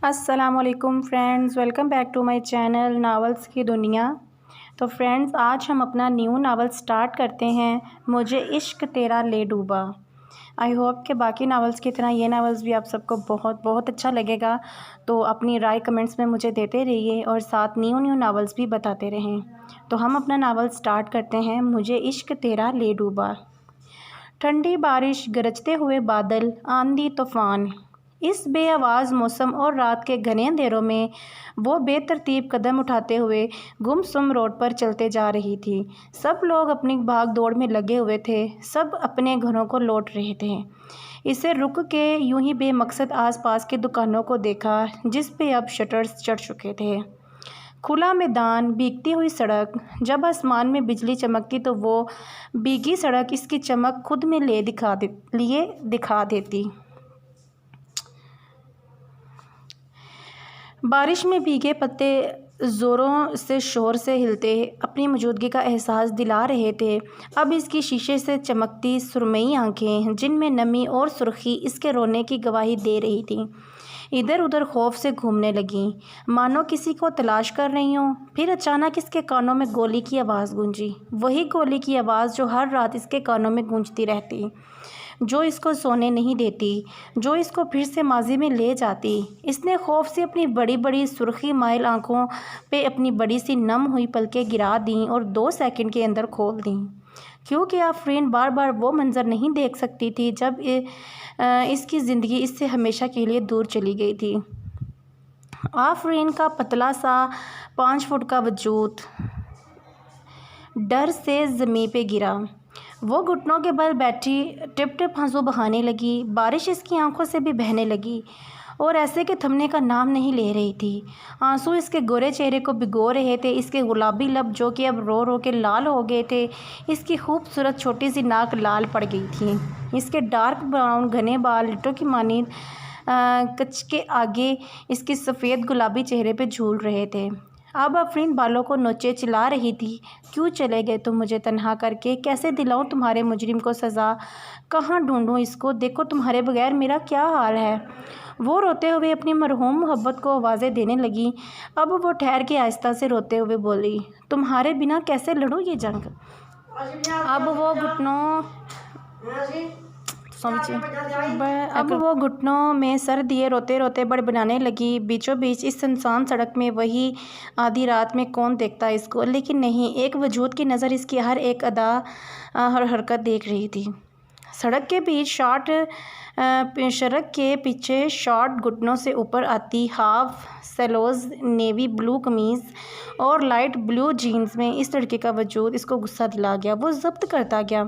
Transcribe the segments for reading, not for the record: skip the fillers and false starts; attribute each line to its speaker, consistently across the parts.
Speaker 1: السلام علیکم friends, welcome back to my channel novels کی دنیا۔ تو فرینڈز، آج ہم اپنا نیو ناول سٹارٹ کرتے ہیں، مجھے عشق تیرا لے ڈوبا۔ آئی ہوپ کہ باقی ناولز کی طرح یہ ناولز بھی آپ سب کو بہت اچھا لگے گا، تو اپنی رائے کمنٹس میں مجھے دیتے رہیے اور ساتھ نیو ناولز بھی بتاتے رہیں۔ تو ہم اپنا ناول سٹارٹ کرتے ہیں، مجھے عشق تیرا لے ڈوبا۔ ٹھنڈی بارش، گرجتے ہوئے بادل، آندھی طوفان، اس بے آواز موسم اور رات کے گھنے اندھیروں میں وہ بے ترتیب قدم اٹھاتے ہوئے گمسم روڈ پر چلتے جا رہی تھی۔ سب لوگ اپنی بھاگ دوڑ میں لگے ہوئے تھے، سب اپنے گھروں کو لوٹ رہے تھے۔ اسے رک کے یوں ہی بے مقصد آس پاس کی دکانوں کو دیکھا جس پہ اب شٹرز چڑھ چکے تھے۔ کھلا میدان، بھیگتی ہوئی سڑک، جب آسمان میں بجلی چمکتی تو وہ بھیگی سڑک اس کی چمک خود میں لیے دکھا دیتی۔ بارش میں بھیگے پتے زوروں سے شور سے ہلتے اپنی موجودگی کا احساس دلا رہے تھے۔ اب اس کی شیشے سے چمکتی سرمئی آنکھیں، جن میں نمی اور سرخی اس کے رونے کی گواہی دے رہی تھیں، ادھر ادھر خوف سے گھومنے لگیں، مانو کسی کو تلاش کر رہی ہوں۔ پھر اچانک اس کے کانوں میں گولی کی آواز گونجی، وہی گولی کی آواز جو ہر رات اس کے کانوں میں گونجتی رہتی، جو اس کو سونے نہیں دیتی، جو اس کو پھر سے ماضی میں لے جاتی۔ اس نے خوف سے اپنی بڑی بڑی سرخی مائل آنکھوں پہ اپنی بڑی سی نم ہوئی پلکیں گرا دیں اور 2 سیکنڈ کے اندر کھول دیں، کیونکہ آفرین بار بار وہ منظر نہیں دیکھ سکتی تھی جب اس کی زندگی اس سے ہمیشہ کے لیے دور چلی گئی تھی۔ آفرین کا پتلا سا 5 فٹ کا وجود ڈر سے زمین پہ گرا۔ وہ گھٹنوں کے بل بیٹھی ٹپ ٹپ آنسو بہانے لگی۔ بارش اس کی آنکھوں سے بھی بہنے لگی اور ایسے کہ تھمنے کا نام نہیں لے رہی تھی۔ آنسو اس کے گورے چہرے کو بھگو رہے تھے، اس کے گلابی لب جو کہ اب رو رو کے لال ہو گئے تھے، اس کی خوبصورت چھوٹی سی ناک لال پڑ گئی تھی، اس کے ڈارک براؤن گھنے بال لٹوں کی مانند کچ کے آگے اس کے سفید گلابی چہرے پہ جھول رہے تھے۔ اب آفرین بالوں کو نوچے چلا رہی تھی، کیوں چلے گئے تم مجھے تنہا کر کے؟ کیسے دلاؤں تمہارے مجرم کو سزا؟ کہاں ڈھونڈوں اس کو؟ دیکھو تمہارے بغیر میرا کیا حال ہے۔ وہ روتے ہوئے اپنی مرحوم محبت کو آوازیں دینے لگی۔ اب وہ ٹھہر کے آہستہ سے روتے ہوئے بولی، تمہارے بنا کیسے لڑوں یہ جنگ؟ اب وہ گھٹنوں میں سر دیے روتے روتے بڑبڑانے لگی۔ بیچوں بیچ اس سنسان سڑک میں وہی آدھی رات میں کون دیکھتا اس کو؟ لیکن نہیں، ایک وجود کی نظر اس کی ہر ایک ادا، ہر حرکت دیکھ رہی تھی۔ سڑک کے پیچھے شارٹ گھٹنوں سے اوپر آتی ہاف سیلوز نیوی بلو قمیض اور لائٹ بلو جینز میں اس لڑکے کا وجود اس کو غصہ دلا گیا۔ وہ ضبط کرتا گیا۔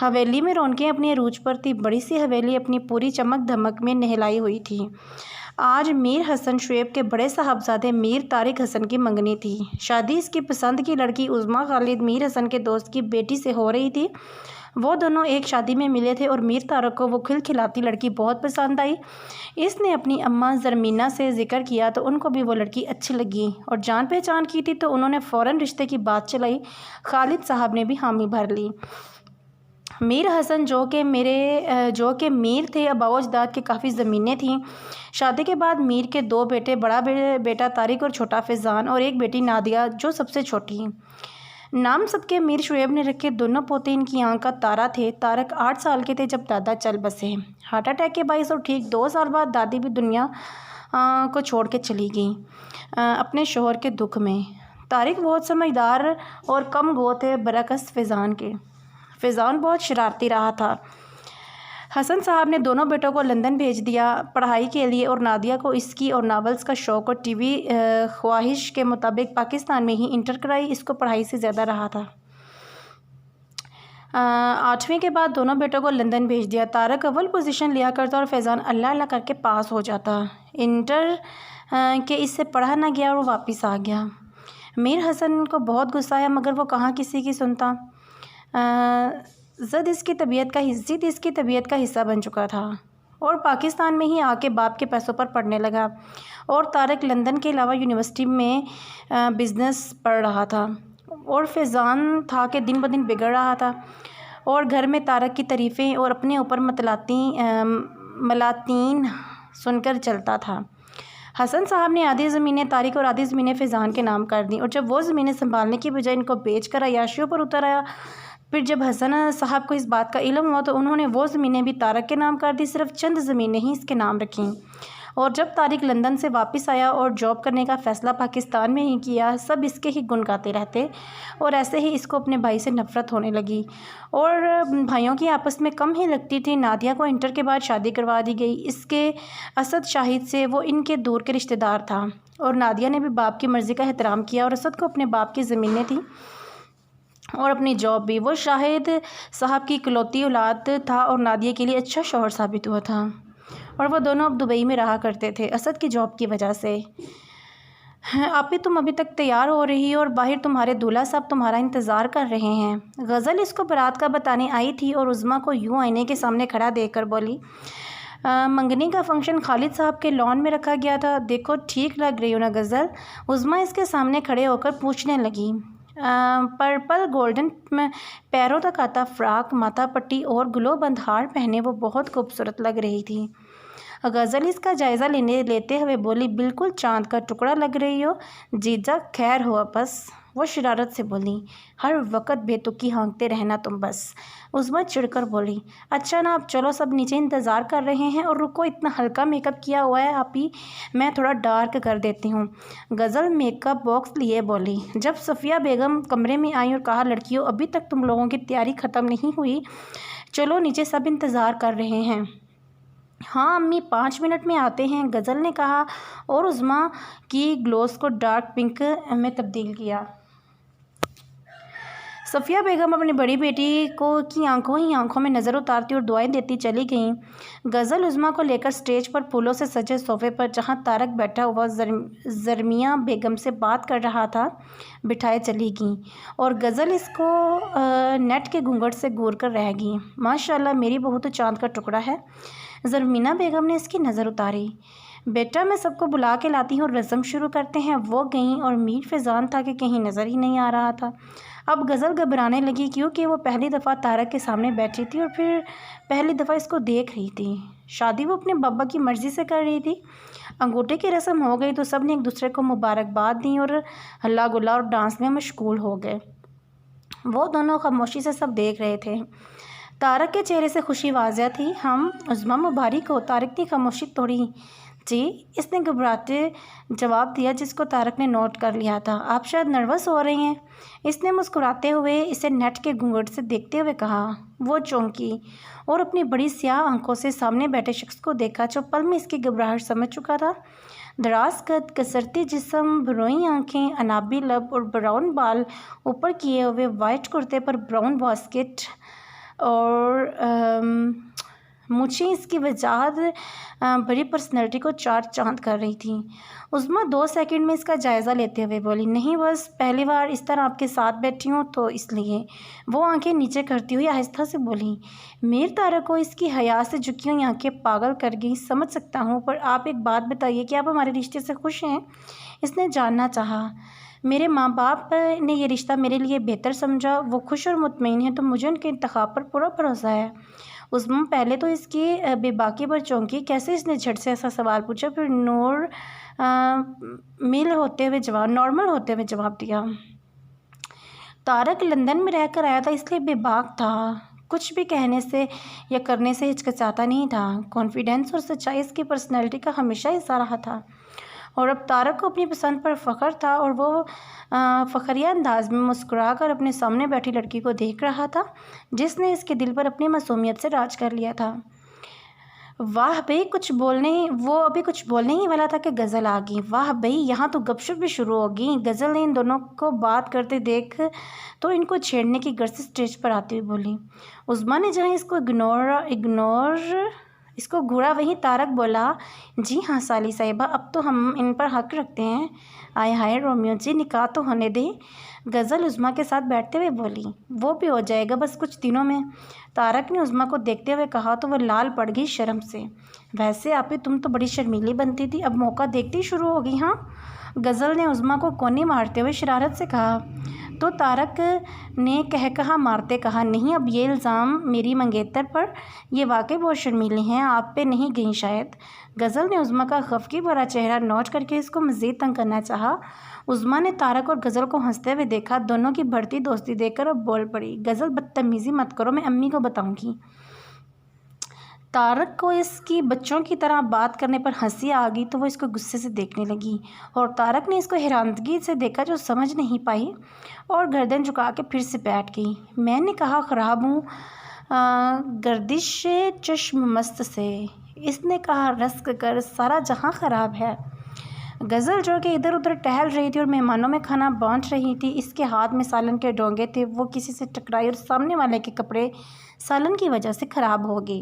Speaker 1: حویلی میں رونقیں اپنی عروج پر تھی، بڑی سی حویلی اپنی پوری چمک دھمک میں نہلائی ہوئی تھی۔ آج میر حسن شعیب کے بڑے صاحبزادے میر طارق حسن کی منگنی تھی۔ شادی اس کی پسند کی لڑکی عظمیٰ خالد میر حسن کے دوست کی بیٹی سے ہو رہی تھی۔ وہ دونوں ایک شادی میں ملے تھے اور میر طارق کو وہ کھلکھلاتی لڑکی بہت پسند آئی۔ اس نے اپنی اماں زرمینہ سے ذکر کیا تو ان کو بھی وہ لڑکی اچھی لگی اور جان پہچان کی تھی تو انہوں نے فوراً رشتے کی بات چلائی۔ خالد صاحب نے بھی حامی بھر لی۔ میر حسن جو کہ میر تھے، آباء و اجداد کے کافی زمینیں تھیں۔ شادی کے بعد میر کے 2 بیٹے، بڑا بیٹا طارق اور چھوٹا فیضان، اور ایک بیٹی نادیہ جو سب سے چھوٹی۔ نام سب کے میر شعیب نے رکھے۔ دونوں پوتے ان کی آنکھ کا تارا تھے۔ طارق 8 سال کے تھے جب دادا چل بسے ہارٹ اٹیک کے باعث، اور ٹھیک 2 سال بعد دادی بھی دنیا کو چھوڑ کے چلی گئیں اپنے شوہر کے دکھ میں۔ طارق بہت سمجھدار اور کم گو تھے برعکس فیضان کے۔ فیضان بہت شرارتی رہا تھا۔ حسن صاحب نے دونوں بیٹوں کو لندن بھیج دیا پڑھائی کے لیے، اور نادیہ کو اس کی اور ناولز کا شوق اور ٹی وی خواہش کے مطابق پاکستان میں ہی انٹر کرائی۔ اس کو پڑھائی سے زیادہ رہا تھا۔ 8ویں کے بعد دونوں بیٹوں کو لندن بھیج دیا۔ طارق اول پوزیشن لیا کرتا اور فیضان اللہ اللہ کر کے پاس ہو جاتا۔ انٹر کے اس سے پڑھا نہ گیا اور وہ واپس آ گیا۔ میر حسن کو بہت غصہ آیا مگر وہ کہاں کسی کی سنتا۔ ضد اس کی طبیعت کا حصہ بن چکا تھا اور پاکستان میں ہی آ کے باپ کے پیسوں پر پڑھنے لگا، اور طارق لندن کے علاوہ یونیورسٹی میں بزنس پڑھ رہا تھا، اور فیضان تھا کہ دن بدن بگڑ رہا تھا اور گھر میں طارق کی تعریفیں اور اپنے اوپر ملاطین سن کر چلتا تھا۔ حسن صاحب نے آدھی زمینیں طارق اور آدھی زمینیں فیضان کے نام کر دیں، اور جب وہ زمینیں سنبھالنے کی بجائے ان کو بیچ کر عیاشیوں پر اتر آیا، پھر جب حسن صاحب کو اس بات کا علم ہوا تو انہوں نے وہ زمینیں بھی طارق کے نام کر دی، صرف چند زمینیں ہی اس کے نام رکھیں۔ اور جب طارق لندن سے واپس آیا اور جاب کرنے کا فیصلہ پاکستان میں ہی کیا، سب اس کے ہی گن گاتے رہتے، اور ایسے ہی اس کو اپنے بھائی سے نفرت ہونے لگی، اور بھائیوں کی آپس میں کم ہی لگتی تھی۔ نادیہ کو انٹر کے بعد شادی کروا دی گئی اس کے اسد شاہد سے، وہ ان کے دور کے رشتہ دار تھا، اور نادیہ نے بھی باپ کی مرضی کا احترام کیا، اور اسد کو اپنے باپ کی زمینیں تھیں اور اپنی جاب بھی۔ وہ شاہد صاحب کی اکلوتی اولاد تھا اور نادیہ کے لیے اچھا شوہر ثابت ہوا تھا، اور وہ دونوں اب دبئی میں رہا کرتے تھے اسد کی جاب کی وجہ سے۔ آپی تم ابھی تک تیار ہو رہی ہو اور باہر تمہارے دولہا صاحب تمہارا انتظار کر رہے ہیں۔ غزل اس کو بارات کا بتانے آئی تھی اور عظمیٰ کو یوں آئینے کے سامنے کھڑا دیکھ کر بولی، منگنی کا فنکشن خالد صاحب کے لان میں رکھا گیا تھا، دیکھو ٹھیک لگ رہی ہو نا غزل؟ عظمیٰ اس کے سامنے کھڑے ہو کر پوچھنے لگی۔ پرپل گولڈن پیروں تک آتا فراک، ماتھا پٹی اور گلو بند ہار پہنے وہ بہت خوبصورت لگ رہی تھی۔ غزل اس کا جائزہ لیتے ہوئے بولی، بالکل چاند کا ٹکڑا لگ رہی ہو جیجا، خیر ہوا بس؟ وہ شرارت سے بولی، ہر وقت بے تکی ہانکتے رہنا تم بس۔ عظمیٰ چڑھ کر بولی، اچھا نا اب چلو، سب نیچے انتظار کر رہے ہیں، اور رکو اتنا ہلکا میک اپ کیا ہوا ہے آپی، میں تھوڑا ڈارک کر دیتی ہوں۔ غزل میک اپ باکس لیے بولی۔ جب صفیہ بیگم کمرے میں آئیں اور کہا، لڑکیوں ابھی تک تم لوگوں کی تیاری ختم نہیں ہوئی، چلو نیچے سب انتظار کر رہے ہیں۔ ہاں امی 5 منٹ میں آتے ہیں، غزل نے کہا اور عظمیٰ کی گلوز کو ڈارک پنک میں تبدیل کیا۔ صفیہ بیگم اپنی بڑی بیٹی کی آنکھوں میں نظر اتارتی اور دعائیں دیتی چلی گئیں۔ غزل عظمیٰ کو لے کر اسٹیج پر پھولوں سے سجے صوفے پر، جہاں طارق بیٹھا ہوا زرمیہ بیگم سے بات کر رہا تھا، بٹھائے چلی گئیں، اور غزل اس کو نیٹ کے گھونگھٹ سے گور کر رہ گئی۔ ماشاءاللہ میری بہو تو چاند کا ٹکڑا ہے۔ زرمیہ بیگم نے اس کی نظر اتاری۔ بیٹا میں سب کو بلا کے لاتی ہوں اور رسم شروع کرتے ہیں۔ وہ گئیں اور میر فیضان تھا کہ کہیں نظر ہی نہیں آ رہا تھا۔ اب غزل گھبرانے لگی، کیونکہ وہ پہلی دفعہ طارق کے سامنے بیٹھی تھی اور پھر پہلی دفعہ اس کو دیکھ رہی تھی۔ شادی وہ اپنے بابا کی مرضی سے کر رہی تھی۔ انگوٹھے کی رسم ہو گئی تو سب نے ایک دوسرے کو مبارکباد دی اور ہلا گلا اور ڈانس میں مشغول ہو گئے۔ وہ دونوں خاموشی سے سب دیکھ رہے تھے۔ طارق کے چہرے سے خوشی واضح تھی۔ ہم عظمیٰ مبارک ہو۔ طارق نے خاموشی توڑی۔ جی، اس نے گھبراتے جواب دیا، جس کو طارق نے نوٹ کر لیا تھا۔ آپ شاید نروس ہو رہے ہیں، اس نے مسکراتے ہوئے اسے نیٹ کے گھونگھٹ سے دیکھتے ہوئے کہا۔ وہ چونکی اور اپنی بڑی سیاہ آنکھوں سے سامنے بیٹھے شخص کو دیکھا جو پل میں اس کی گھبراہٹ سمجھ چکا تھا۔ دراز قد، کسرتی جسم، بھروئی آنکھیں، انابی لب اور براؤن بال اوپر کیے ہوئے وائٹ کرتے پر براؤن واسکٹ اور مونچھیں اس کی وجاہت بڑی پرسنالٹی کو چار چاند کر رہی تھیں۔ عظمیٰ 2 سیکنڈ میں اس کا جائزہ لیتے ہوئے بولی، نہیں بس پہلی بار اس طرح آپ کے ساتھ بیٹھی ہوں تو اس لیے۔ وہ آنکھیں نیچے کرتی ہوئی آہستہ سے بولی، میر طارق کو اس کی حیا سے جھکی ہوئی آنکھیں پاگل کر گئی، سمجھ سکتا ہوں، پر آپ ایک بات بتائیے کہ آپ ہمارے رشتے سے خوش ہیں؟ اس نے جاننا چاہا۔ میرے ماں باپ نے یہ رشتہ میرے لیے بہتر سمجھا، وہ خوش اور مطمئن ہیں تو مجھے ان کے انتخاب پر پورا بھروسہ ہے۔ عظمیٰ پہلے تو اس کی بے باکی پر چونکی، کیسے اس نے جھٹ سے ایسا سوال پوچھا، پھر نارمل ہوتے ہوئے جواب دیا۔ طارق لندن میں رہ کر آیا تھا، اس لیے بے باک تھا، کچھ بھی کہنے سے یا کرنے سے ہچکچاتا نہیں تھا۔ کانفیڈنس اور سچائی اس کی پرسنالٹی کا ہمیشہ حصہ رہا تھا، اور اب طارق کو اپنی پسند پر فخر تھا، اور وہ فخریہ انداز میں مسکرا کر اپنے سامنے بیٹھی لڑکی کو دیکھ رہا تھا جس نے اس کے دل پر اپنی معصومیت سے راج کر لیا تھا۔ واہ بھئی، وہ ابھی کچھ بولنے ہی والا تھا کہ غزل آ گئی۔ واہ بھئی، یہاں تو گپ شپ بھی شروع ہو گئی۔ غزل نے ان دونوں کو بات کرتے دیکھ تو ان کو چھیڑنے کی غرض سے اسٹیج پر آتی ہوئی بولی۔ عظمیٰ نے جہاں اس کو گھورا وہیں طارق بولا، جی ہاں سالی صاحبہ، اب تو ہم ان پر حق رکھتے ہیں۔ آئے ہائے رومیو جی، نکاح تو ہونے دیں۔ غزل عظمیٰ کے ساتھ بیٹھتے ہوئے بولی، وہ بھی ہو جائے گا بس کچھ دنوں میں۔ طارق نے عظمیٰ کو دیکھتے ہوئے کہا تو وہ لال پڑ گئی شرم سے۔ ویسے آپی تم تو بڑی شرمیلی بنتی تھی، اب موقع دیکھتی شروع ہو گئی۔ ہاں، غزل نے عظمیٰ کو کونی مارتے ہوئے شرارت سے کہا۔ تو طارق نے کہا مارتے کہا نہیں، اب یہ الزام میری منگیتر پر، یہ واقعی بہت شرمیلی ہیں، آپ پہ نہیں گئیں شاید۔ غزل نے عظمیٰ کا خفگی بھرا چہرہ نوٹ کر کے اس کو مزید تنگ کرنا چاہا۔ عظمیٰ نے طارق اور غزل کو ہنستے ہوئے دیکھا، دونوں کی بڑھتی دوستی دیکھ کر اب بول پڑی، غزل بدتمیزی مت کرو، میں امی کو بتاؤں گی۔ طارق کو اس کی بچوں کی طرح بات کرنے پر ہنسی آ گئی تو وہ اس کو غصے سے دیکھنے لگی، اور طارق نے اس کو حیرانگی سے دیکھا جو سمجھ نہیں پائی، اور گردن جھکا کے پھر سے بیٹھ گئی۔ میں نے کہا خراب ہوں گردش چشم مست سے، اس نے کہا رسک کر سارا جہاں خراب ہے۔ غزل جو کہ ادھر ادھر ٹہل رہی تھی اور مہمانوں میں کھانا بانٹ رہی تھی، اس کے ہاتھ میں سالن کے ڈونگے تھے، وہ کسی سے ٹکرائی اور سامنے والے کے کپڑے سالن کی وجہ سے خراب ہو گئے۔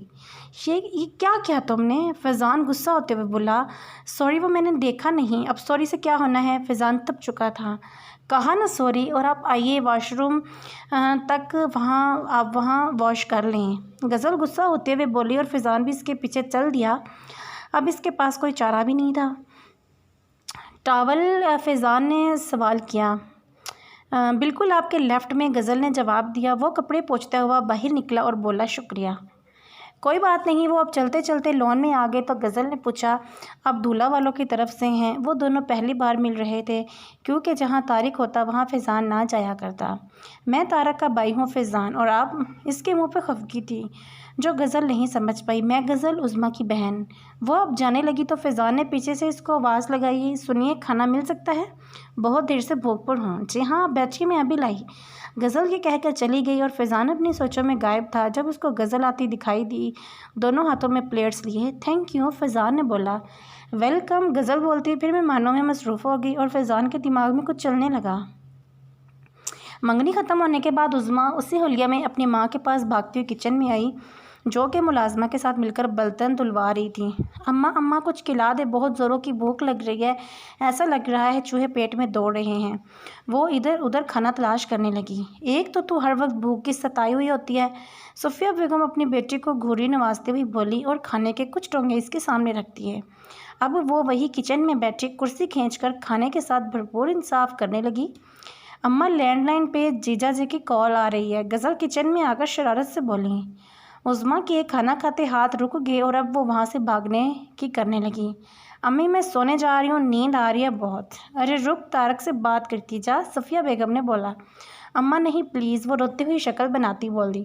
Speaker 1: یہ کیا کیا تم نے؟ فیضان غصہ ہوتے ہوئے بولا۔ سوری، وہ میں نے دیکھا نہیں۔ اب سوری سے کیا ہونا ہے؟ فیضان تپ چکا تھا۔ کہا نا سوری، اور آپ آئیے واش روم تک، آپ وہاں واش کر لیں۔ غزل غصہ ہوتے ہوئے بولی اور فیضان بھی اس کے پیچھے چل دیا۔ اب اس کے پاس کوئی چارہ بھی نہیں تھا۔ ٹاول، فیضان نے سوال کیا۔ بالکل آپ کے لیفٹ میں، غزل نے جواب دیا۔ وہ کپڑے پوچھتا ہوا باہر نکلا اور بولا شکریہ۔ کوئی بات نہیں۔ وہ اب چلتے چلتے لون میں آ گئے تو غزل نے پوچھا آپ دولہا والوں کی طرف سے ہیں؟ وہ دونوں پہلی بار مل رہے تھے، کیونکہ جہاں طارق ہوتا وہاں فیضان نہ جایا کرتا۔ میں طارق کا بھائی ہوں فیضان، اور آپ؟ اس کے منہ پہ خفگی تھی جو غزل نہیں سمجھ پائی۔ میں غزل، عظمیٰ کی بہن۔ وہ اب جانے لگی تو فیضان نے پیچھے سے اس کو آواز لگائی، سنیے کھانا مل سکتا ہے؟ بہت دیر سے بھوک پر ہوں۔ جی ہاں آپ بیٹھیے، میں ابھی لائی۔ غزل یہ کہہ کر چلی گئی اور فیضان اپنی سوچوں میں غائب تھا۔ جب اس کو غزل آتی دکھائی دی، دونوں ہاتھوں میں پلیٹس لیے۔ تھینک یو، فیضان نے بولا۔ ویلکم، غزل بولتی پھر مہمانوں میں مصروف ہو گئی، اور فیضان کے دماغ میں کچھ چلنے لگا۔ منگنی ختم ہونے کے بعد عظمیٰ اسی حلیہ میں اپنی ماں کے پاس بھاگتی ہوئی کچن میں آئی، جو کہ ملازمہ کے ساتھ مل کر برتن دھلوا رہی تھی۔ اماں کچھ کھلا دے، بہت زوروں کی بھوک لگ رہی ہے، ایسا لگ رہا ہے چوہے پیٹ میں دوڑ رہے ہیں۔ وہ ادھر ادھر کھانا تلاش کرنے لگی۔ ایک تو ہر وقت بھوک کی ستائی ہوئی ہوتی ہے، صفیہ بیگم اپنی بیٹی کو گھوری نوازتے ہوئی بولی، اور کھانے کے کچھ ٹونگے اس کے سامنے رکھتی ہے۔ اب وہ وہی کچن میں بیٹھی کرسی کھینچ کر کھانے کے ساتھ بھرپور انصاف کرنے لگی۔ اماں لینڈ لائن پہ جیجا جی کی کال آ رہی ہے، غزل کچن میں آ کر شرارت سے بولی۔ عظمیٰ کے کھانا کھاتے ہاتھ رک گئے اور اب وہ وہاں سے بھاگنے کی کرنے لگی۔ امی میں سونے جا رہی ہوں، نیند آ رہی ہے بہت۔ ارے رک، طارق سے بات کرتی جا، صفیہ بیگم نے بولا۔ اماں نہیں پلیز، وہ روتی ہوئی شکل بناتی بول دی۔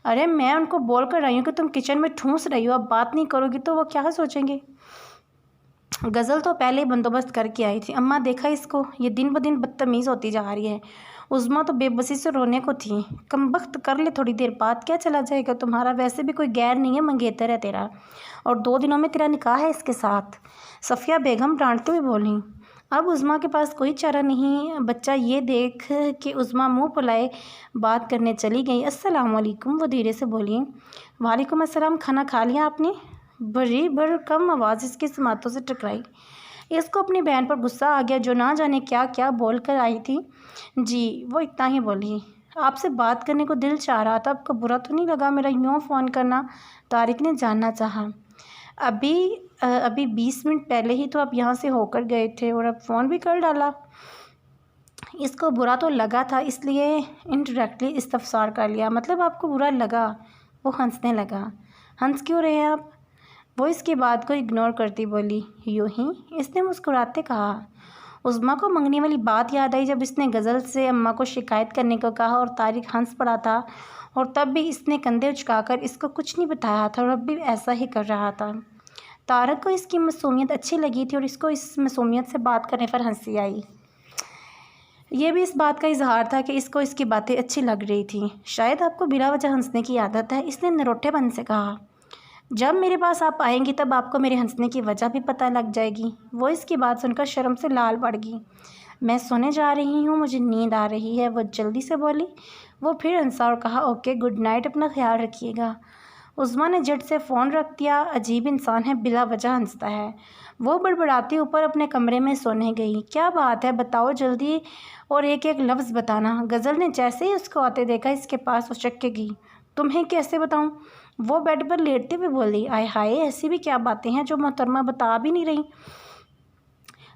Speaker 1: ارے میں ان کو بول کر رہی ہوں کہ تم کچن میں ٹھونس رہی ہو، اب بات نہیں کرو گی تو وہ کیا سوچیں گے؟ غزل تو پہلے ہی بندوبست کر کے آئی تھی۔ اماں دیکھا اس کو، یہ دن بدن بدتمیز ہوتی جا رہی ہے۔ عظمیٰ تو بے بسی سے رونے کو تھی۔ کمبخت، کر لے تھوڑی دیر بعد کیا چلا جائے گا تمہارا، ویسے بھی کوئی غیر نہیں ہے، منگیتر ہے تیرا، اور 2 دنوں میں تیرا نکاح ہے اس کے ساتھ، صفیہ بیگم ڈانٹتے ہوئے بولیں۔ اب عظمیٰ کے پاس کوئی چارہ نہیں بچہ۔ یہ دیکھ کہ عظمیٰ منہ پھلائے بات کرنے چلی گئی۔ السلام علیکم، وہ دھیرے سے بولی۔ وعلیکم السلام، کھانا کھا لیا آپ نے؟ بڑی کم آواز اس کی سماعتوں سے ٹکرائی۔ اس کو اپنی بہن پر غصہ آ گیا جو نہ جانے کیا کیا بول کر آئی تھی۔ جی، وہ اتنا ہی بولی۔ آپ سے بات کرنے کو دل چاہ رہا تھا، آپ کو برا تو نہیں لگا میرا یوں فون کرنا؟ طارق نے جاننا چاہا۔ ابھی 20 منٹ پہلے ہی تو آپ یہاں سے ہو کر گئے تھے اور اب فون بھی کر ڈالا۔ اس کو برا تو لگا تھا، اس لیے انڈائریکٹلی استفسار کر لیا۔ مطلب آپ کو برا لگا؟ وہ ہنسنے لگا۔ ہنس کیوں رہے ہیں آپ؟ وہ اس کی بات کو اگنور کرتی بولی۔ یوں ہی، اس نے مسکراتے کہا۔ عظمیٰ کو منگنی والی بات یاد آئی جب اس نے غزل سے اماں کو شکایت کرنے کو کہا اور طارق ہنس پڑا تھا، اور تب بھی اس نے کندھے اچکا کر اس کو کچھ نہیں بتایا تھا، اور اب بھی ایسا ہی کر رہا تھا۔ طارق کو اس کی معصومیت اچھی لگی تھی اور اس کو اس معصومیت سے بات کرنے پر ہنسی آئی۔ یہ بھی اس بات کا اظہار تھا کہ اس کو اس کی باتیں اچھی لگ رہی تھیں۔ شاید آپ کو بلا وجہ ہنسنے کی عادت ہے، اس نے نروٹے پن سے کہا۔ جب میرے پاس آپ آئیں گی تب آپ کو میرے ہنسنے کی وجہ بھی پتہ لگ جائے گی۔ وہ اس کی بات سن کر شرم سے لال پڑ گئی۔ میں سونے جا رہی ہوں، مجھے نیند آ رہی ہے، وہ جلدی سے بولی۔ وہ پھر ہنسا اور کہا اوکے، گڈ نائٹ، اپنا خیال رکھیے گا۔ عظمیٰ نے جھٹ سے فون رکھ دیا۔ عجیب انسان ہے، بلا وجہ ہنستا ہے۔ وہ بڑبڑاتی اوپر اپنے کمرے میں سونے گئی۔ کیا بات ہے بتاؤ جلدی، اور ایک ایک لفظ بتانا۔ غزل نے جیسے ہی اس کو آتے دیکھا اس کے پاس، وہ چکے گئی۔ تمہیں کیسے بتاؤں؟ وہ بیڈ پر لیٹتے ہوئے بولی۔ آئے ہائے، ایسی بھی کیا باتیں ہیں جو محترمہ بتا بھی نہیں رہی؟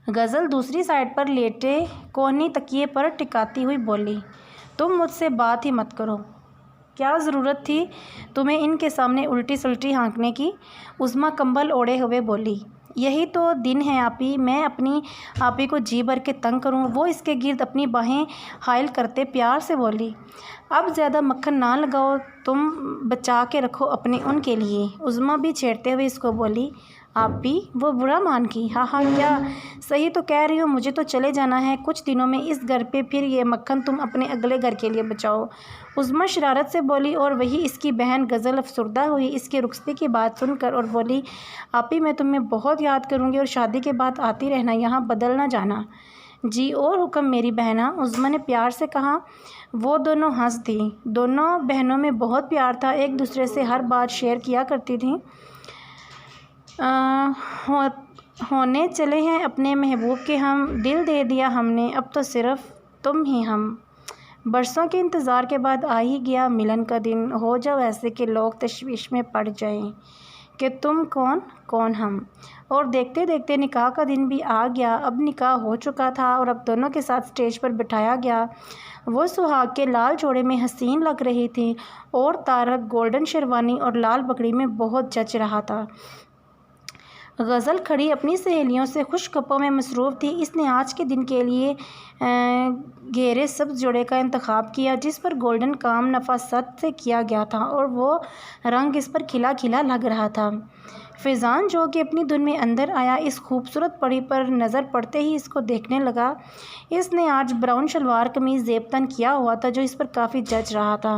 Speaker 1: غزل دوسری سائڈ پر لیٹے کوہنی تکیے پر ٹکاتی ہوئی بولی۔ تم مجھ سے بات ہی مت کرو، کیا ضرورت تھی تمہیں ان کے سامنے الٹی سلٹی ہانکنے کی؟ عظمیٰ کمبل اوڑھے ہوئے بولی۔ یہی تو دن ہے آپی، میں اپنی آپی کو جی بھر کے تنگ کروں؟ وہ اس کے گرد اپنی باہیں حائل کرتے پیار سے بولی۔ اب زیادہ مکھن نہ لگاؤ، تم بچا کے رکھو اپنے ان کے لیے۔ عظمیٰ بھی چھیڑتے ہوئے اس کو بولی۔ آپی وہ برا مان گی؟ ہاں ہاں، کیا صحیح تو کہہ رہی ہوں، مجھے تو چلے جانا ہے کچھ دنوں میں اس گھر پہ، پھر یہ مکھن تم اپنے اگلے گھر کے لیے بچاؤ۔ عظمیٰ شرارت سے بولی اور وہی اس کی بہن غزل افسردہ ہوئی اس کے رخصتی کی بات سن کر اور بولی، آپی میں تمہیں بہت یاد کروں گی اور شادی کے بعد آتی رہنا، یہاں بدل نہ جانا۔ جی اور حکم میری بہنا، عظمیٰ نے پیار سے کہا۔ وہ دونوں ہنس دیں۔ دونوں بہنوں میں بہت پیار تھا، ایک دوسرے سے ہر بات شیئر کیا کرتی تھیں۔ ہونے چلے ہیں اپنے محبوب کے ہم، دل دے دیا ہم نے، اب تو صرف تم ہی ہم۔ برسوں کے انتظار کے بعد آ ہی گیا ملن کا دن، ہو جاؤ ایسے کہ لوگ تشویش میں پڑ جائیں کہ تم کون کون ہم۔ اور دیکھتے دیکھتے نکاح کا دن بھی آ گیا۔ اب نکاح ہو چکا تھا اور اب دونوں کے ساتھ اسٹیج پر بٹھایا گیا۔ وہ سہاگ کے لال جوڑے میں حسین لگ رہی تھی اور طارق گولڈن شیروانی اور لال پگڑی میں بہت جچ رہا تھا۔ غزل کھڑی اپنی سہیلیوں سے خوش گپوں میں مصروف تھی۔ اس نے آج کے دن کے لیے گہرے سبز جوڑے کا انتخاب کیا جس پر گولڈن کام نفاست سے کیا گیا تھا اور وہ رنگ اس پر کھلا کھلا لگ رہا تھا۔ فیضان جو کہ اپنی دھن میں اندر آیا، اس خوبصورت پری پر نظر پڑتے ہی اس کو دیکھنے لگا۔ اس نے آج براؤن شلوار قمیض زیب تن کیا ہوا تھا جو اس پر کافی جچ رہا تھا۔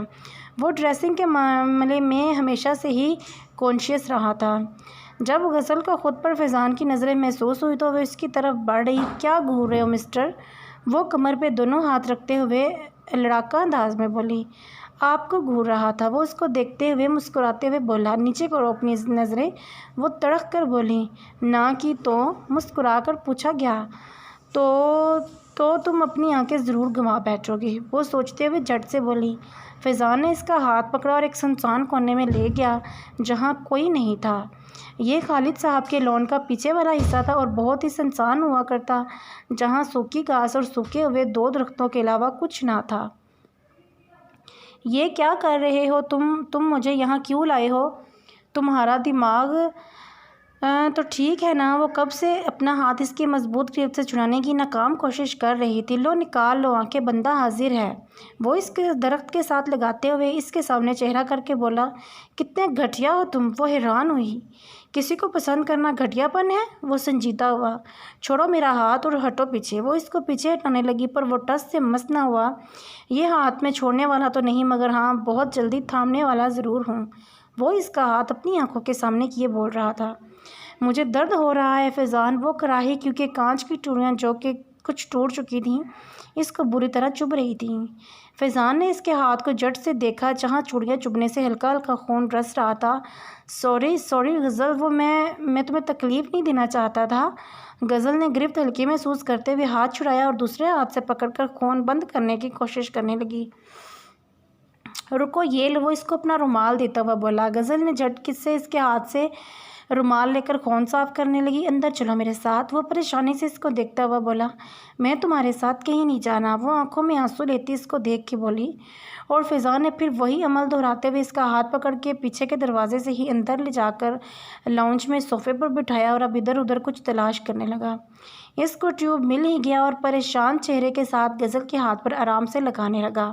Speaker 1: وہ ڈریسنگ کے معاملے میں ہمیشہ سے ہی کانشیس رہا تھا۔ جب غزل کو خود پر فیضان کی نظریں محسوس ہوئی تو وہ اس کی طرف بڑھ رہی۔ کیا گھور رہے ہو مسٹر؟ وہ کمر پہ دونوں ہاتھ رکھتے ہوئے لڑاکا انداز میں بولی۔ آپ کو گھور رہا تھا؟ وہ اس کو دیکھتے ہوئے مسکراتے ہوئے بولا۔ نیچے کرو اپنی نظریں، وہ تڑک کر بولی۔ نہ کی تو؟ مسکرا کر پوچھا گیا۔ تو تم اپنی آنکھیں ضرور گنوا بیٹھو گی، وہ سوچتے ہوئے جھٹ سے بولی۔ فیضان نے اس کا ہاتھ پکڑا اور ایک سنسان کونے میں لے گیا جہاں کوئی نہیں تھا۔ یہ خالد صاحب کے لان کا پیچھے والا حصہ تھا اور بہت ہی سنسان ہوا کرتا، جہاں سوکھی گھاس اور سوکھے ہوئے 2 درختوں کے علاوہ کچھ نہ تھا۔ یہ کیا کر رہے ہو تم مجھے یہاں کیوں لائے ہو؟ تمہارا دماغ تو ٹھیک ہے نا؟ وہ کب سے اپنا ہاتھ اس کی مضبوط گرفت سے چھڑانے کی ناکام کوشش کر رہی تھی۔ لو نکال لو آنکھیں، بندہ حاضر ہے، وہ اس کے درخت کے ساتھ لگاتے ہوئے اس کے سامنے چہرہ کر کے بولا۔ کتنے گھٹیا ہو تم؟ وہ حیران ہوئی۔ کسی کو پسند کرنا گھٹیا پن ہے؟ وہ سنجیدہ ہوا۔ چھوڑو میرا ہاتھ اور ہٹو پیچھے۔ وہ اس کو پیچھے ہٹانے لگی پر وہ ٹس سے مس نہ ہوا۔ یہ ہاتھ میں چھوڑنے والا تو نہیں مگر ہاں بہت جلدی تھامنے والا ضرور ہوں۔ وہ اس کا ہاتھ اپنی آنکھوں کے سامنے کیے بول رہا تھا۔ مجھے درد ہو رہا ہے فیضان۔ وہ کراہی کیونکہ کانچ کی چوڑیاں جو کہ کچھ ٹوٹ چکی تھیں اس کو بری طرح چبھ رہی تھیں۔ فیضان نے اس کے ہاتھ کو جھٹ سے دیکھا جہاں چوڑیاں چبھنے سے ہلکا ہلکا خون رس رہا تھا۔ سوری غزل، وہ میں تمہیں تکلیف نہیں دینا چاہتا تھا۔ غزل نے گرفت ہلکی محسوس کرتے ہوئے ہاتھ چھڑایا اور دوسرے ہاتھ سے پکڑ کر خون بند کرنے کی کوشش کرنے لگی۔ رکو یہ لو، وہ اس کو اپنا رومال دیتا ہوا بولا۔ غزل نے جھٹ سے اس کے ہاتھ سے رومال لے کر خون صاف کرنے لگی۔ اندر چلو میرے ساتھ، وہ پریشانی سے اس کو دیکھتا ہوا بولا۔ میں تمہارے ساتھ کہیں نہیں جانا، وہ آنکھوں میں آنسو لیتی اس کو دیکھ کے بولی۔ اور فیضان نے پھر وہی عمل دہراتے ہوئے اس کا ہاتھ پکڑ کے پیچھے کے دروازے سے ہی اندر لے جا کر لاؤنج میں صوفے پر بٹھایا اور اب ادھر ادھر کچھ تلاش کرنے لگا۔ اس کو ٹیوب مل ہی گیا اور پریشان چہرے کے ساتھ غزل کے ہاتھ پر آرام سے لگانے لگا۔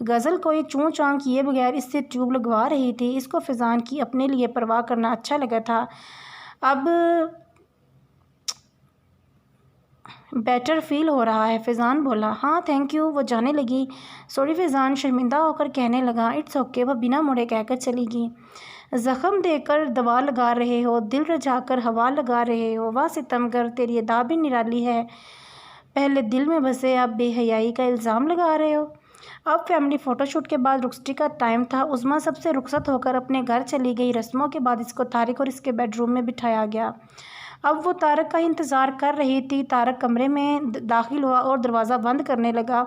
Speaker 1: غزل کوئی چوں چاں کیے بغیر اس سے ٹیوب لگوا رہی تھی۔ اس کو فیضان کی اپنے لیے پرواہ کرنا اچھا لگا تھا۔ اب بیٹر فیل ہو رہا ہے؟ فیضان بولا۔ ہاں تھینک یو، وہ جانے لگی۔ سوری فیضان شرمندہ ہو کر کہنے لگا۔ اٹس اوکے، وہ بنا مڑے کہہ کر چلی گئی۔ زخم دے کر دوا لگا رہے ہو، دل رجھا کر ہوا لگا رہے ہو، واہ ستمگر تیری ادا بھی نرالی ہے، پہلے دل میں بسے اب بے حیائی کا الزام لگا رہے ہو۔ اب فیملی فوٹو شوٹ کے بعد رخصتی کا ٹائم تھا۔ عظمیٰ سب سے رخصت ہو کر اپنے گھر چلی گئی۔ رسموں کے بعد اس کو طارق اور اس کے بیڈ روم میں بٹھایا گیا۔ اب وہ طارق کا انتظار کر رہی تھی۔ طارق کمرے میں داخل ہوا اور دروازہ بند کرنے لگا۔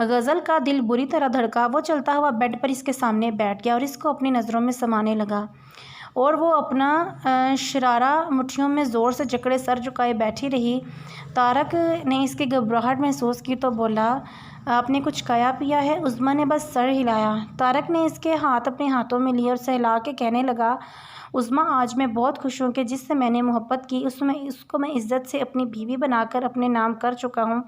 Speaker 1: غزل کا دل بری طرح دھڑکا۔ وہ چلتا ہوا بیڈ پر اس کے سامنے بیٹھ گیا اور اس کو اپنی نظروں میں سمانے لگا اور وہ اپنا شرارہ مٹھیوں میں زور سے جکڑے سر جھکائے بیٹھی رہی۔ طارق نے اس کی گھبراہٹ محسوس کی تو بولا، آپ نے کچھ کھایا پیا ہے؟ عظمیٰ نے بس سر ہلایا۔ طارق نے اس کے ہاتھ اپنے ہاتھوں میں لیے اور سہلا کے کہنے لگا، عظمیٰ آج میں بہت خوش ہوں کہ جس سے میں نے محبت کی اس کو میں عزت سے اپنی بیوی بنا کر اپنے نام کر چکا ہوں۔